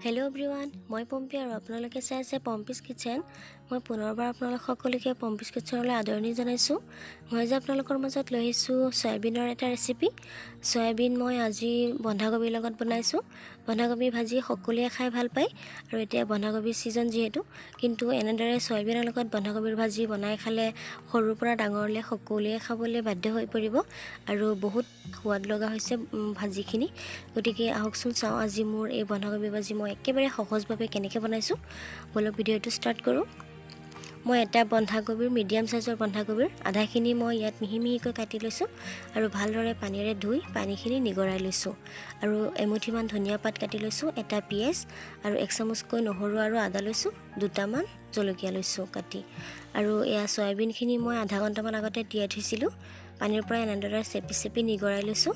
Hello' everyone, মই পম্পী আৰু আপোনালোকে চাই আছে পম্পিজ কিচেন। মই পুনৰবাৰ আপোনালোক সকলোকে পম্পিজ কিচেনলৈ আদৰণি জনাইছোঁ। মই আজি আপোনালোকৰ মাজত লৈ আহিছোঁ চয়াবিনৰ এটা ৰেচিপি। চয়াবিন মই আজি বন্ধাকবিৰ লগত বনাইছোঁ। বন্ধাকবি ভাজি সকলোৱে খাই ভাল পায় আৰু এতিয়া বন্ধাকবিৰ ছিজন যিহেতু, কিন্তু এনেদৰে চয়াবিনৰ লগত বন্ধাকবিৰ ভাজি বনাই খালে সৰুৰ পৰা ডাঙৰলৈ সকলোৱে খাবলৈ বাধ্য হৈ পৰিব আৰু বহুত সোৱাদ লগা হৈছে ভাজিখিনি। গতিকে আহকচোন চাওঁ আজি মোৰ এই বন্ধাকবি ভাজি মই একেবাৰে সহজভাৱে কেনেকৈ বনাইছোঁ। বলক ভিডিঅ'টো ষ্টাৰ্ট কৰোঁ। মই এটা বন্ধাকবিৰ মিডিয়াম চাইজৰ বন্ধাকবিৰ আধাখিনি মই ইয়াত মিহি মিহিকৈ কাটি লৈছোঁ আৰু ভালদৰে পানীৰে ধুই পানীখিনি নিগৰাই লৈছোঁ। আৰু এমুঠিমান ধনিয়া পাত কাটি লৈছোঁ, এটা পিঁয়াজ আৰু 1 চামুচকৈ নহৰু আৰু আদা লৈছোঁ, 2টামান জলকীয়া লৈছোঁ কাটি। আৰু এয়া চয়াবিনখিনি মই আধা ঘণ্টামান আগতে তিয়াই থৈছিলোঁ। পানীৰ পৰা এনেদৰে চেপি চেপি নিগৰাই লৈছোঁ।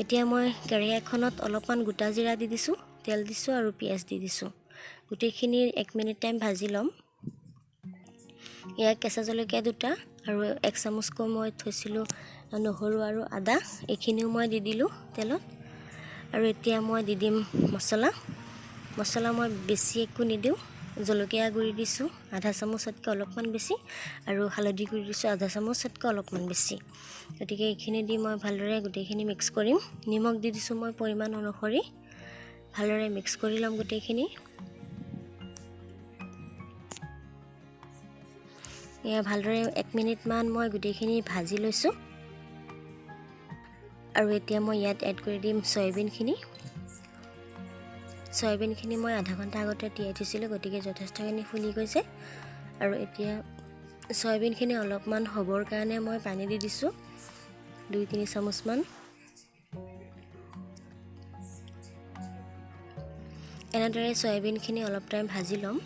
এতিয়া মই কেৰাহী এখনত অলপমান গোটা জিৰা দি দিছোঁ, তেল দিছোঁ আৰু পিঁয়াজ দি দিছোঁ। গোটেইখিনি 1 মিনিট টাইম ভাজি ল'ম। ইয়াত কেঁচা জলকীয়া 2টা আৰু 1 চামুচকৈ মই থৈছিলোঁ নহৰু আৰু আদা, এইখিনিও মই দি দিলোঁ তেলত। আৰু এতিয়া মই দি দিম মছলা মই বেছি একো নিদিওঁ। জলকীয়া গুড়ি দিছোঁ আধা চামুচতকৈ অলপমান বেছি আৰু হালধি গুড়ি দিছোঁ আধা চামুচতকৈ অলপমান বেছি। গতিকে এইখিনি দি মই ভালদৰে গোটেইখিনি মিক্স কৰিম। নিমখ দি দিছোঁ মই পৰিমাণ অনুসৰি। ভালদৰে মিক্স কৰি ল'ম গোটেইখিনি। এয়া ভালদৰে 1 মিনিটমান মই গোটেইখিনি ভাজি লৈছোঁ। আৰু এতিয়া মই ইয়াত এড কৰি দিম চয়াবিনখিনি মই আধা ঘণ্টা আগতে তিয়াই থৈছিলোঁ, গতিকে যথেষ্টখিনি ফুলি গৈছে। আৰু এতিয়া চয়াবিনখিনি অলপমান হ'বৰ কাৰণে মই পানী দি দিছোঁ 2-3 চামুচমান। এনেদৰে চয়াবিনখিনি অলপ টাইম ভাজি ল'ম।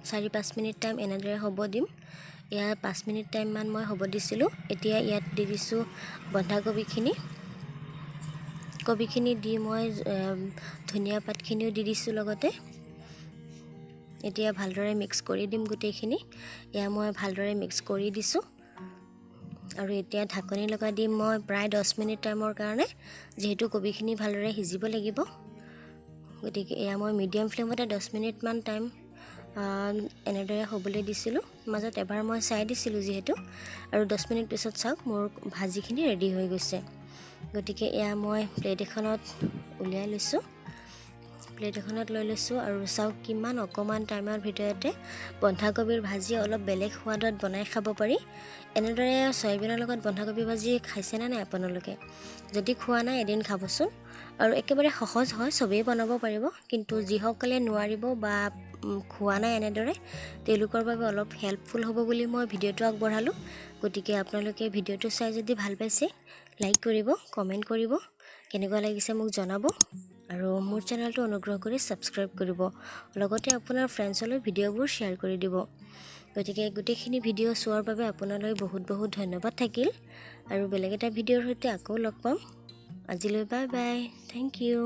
4-5 মিনিট টাইম এনেদৰে হ'ব দিম। এয়া 5 মিনিট টাইমমান মই হ'ব দিছিলোঁ। এতিয়া ইয়াত দি দিছোঁ কবিখিনি দি মই ধনিয়া পাতখিনিও দি দিছোঁ লগতে। এতিয়া ভালদৰে মিক্স কৰি দিম গোটেইখিনি। এয়া মই ভালদৰে মিক্স কৰি দিছোঁ আৰু এতিয়া ঢাকনি লগাই দিম মই প্ৰায় 10 মিনিট টাইমৰ কাৰণে, যিহেতু কবিখিনি ভালদৰে সিজিব লাগিব। গতিকে এয়া মই মিডিয়াম ফ্লেমতে 10 মিনিটমান টাইম এনেদৰে হ'বলৈ দিছিলোঁ। মাজত এবাৰ মই চাই দিছিলোঁ যিহেতু। আৰু 10 মিনিট পিছত চাওক মোৰ ভাজিখিনি ৰেডি হৈ গৈছে। গতিকে এয়া মই প্লেট এখনত উলিয়াই লৈছোঁ। লৈ লৈছোঁ আৰু চাওক কিমান অকণমান টাইমৰ ভিতৰতে বন্ধাকবিৰ ভাজি অলপ বেলেগ সোৱাদত বনাই খাব পাৰি। এনেদৰে চয়াবিনৰ লগত বন্ধাকবি ভাজি খাইছেনে নাই আপোনালোকে? যদি খোৱা নাই এদিন খাবচোন। আৰু একেবাৰে সহজ হয়, চবেই বনাব পাৰিব। কিন্তু যিসকলে নোৱাৰিব বা খোৱা নাই এনেদৰে, তেওঁলোকৰ বাবে অলপ হেল্পফুল হ'ব বুলি মই ভিডিঅ'টো আগবঢ়ালোঁ। গতিকে আপোনালোকে ভিডিঅ'টো চাই যদি ভাল পাইছে লাইক কৰিব, কমেণ্ট কৰিব, কেনেকুৱা লাগিছে মোক জনাব। আৰু মোৰ চেনেলটো অনুগ্ৰহ কৰি ছাবস্ক্ৰাইব কৰিব। লগতে আপোনাৰ ফ্ৰেণ্ডছলৈ ভিডিঅ'বোৰ শ্বেয়াৰ কৰি দিব। গতিকে গোটেইখিনি ভিডিঅ' চোৱাৰ বাবে আপোনালৈ বহুত বহুত ধন্যবাদ থাকিল। আৰু বেলেগ এটা ভিডিঅ'ৰ সৈতে আকৌ লগ পাম। আজিলৈ বাই বাই, থেংক ইউ।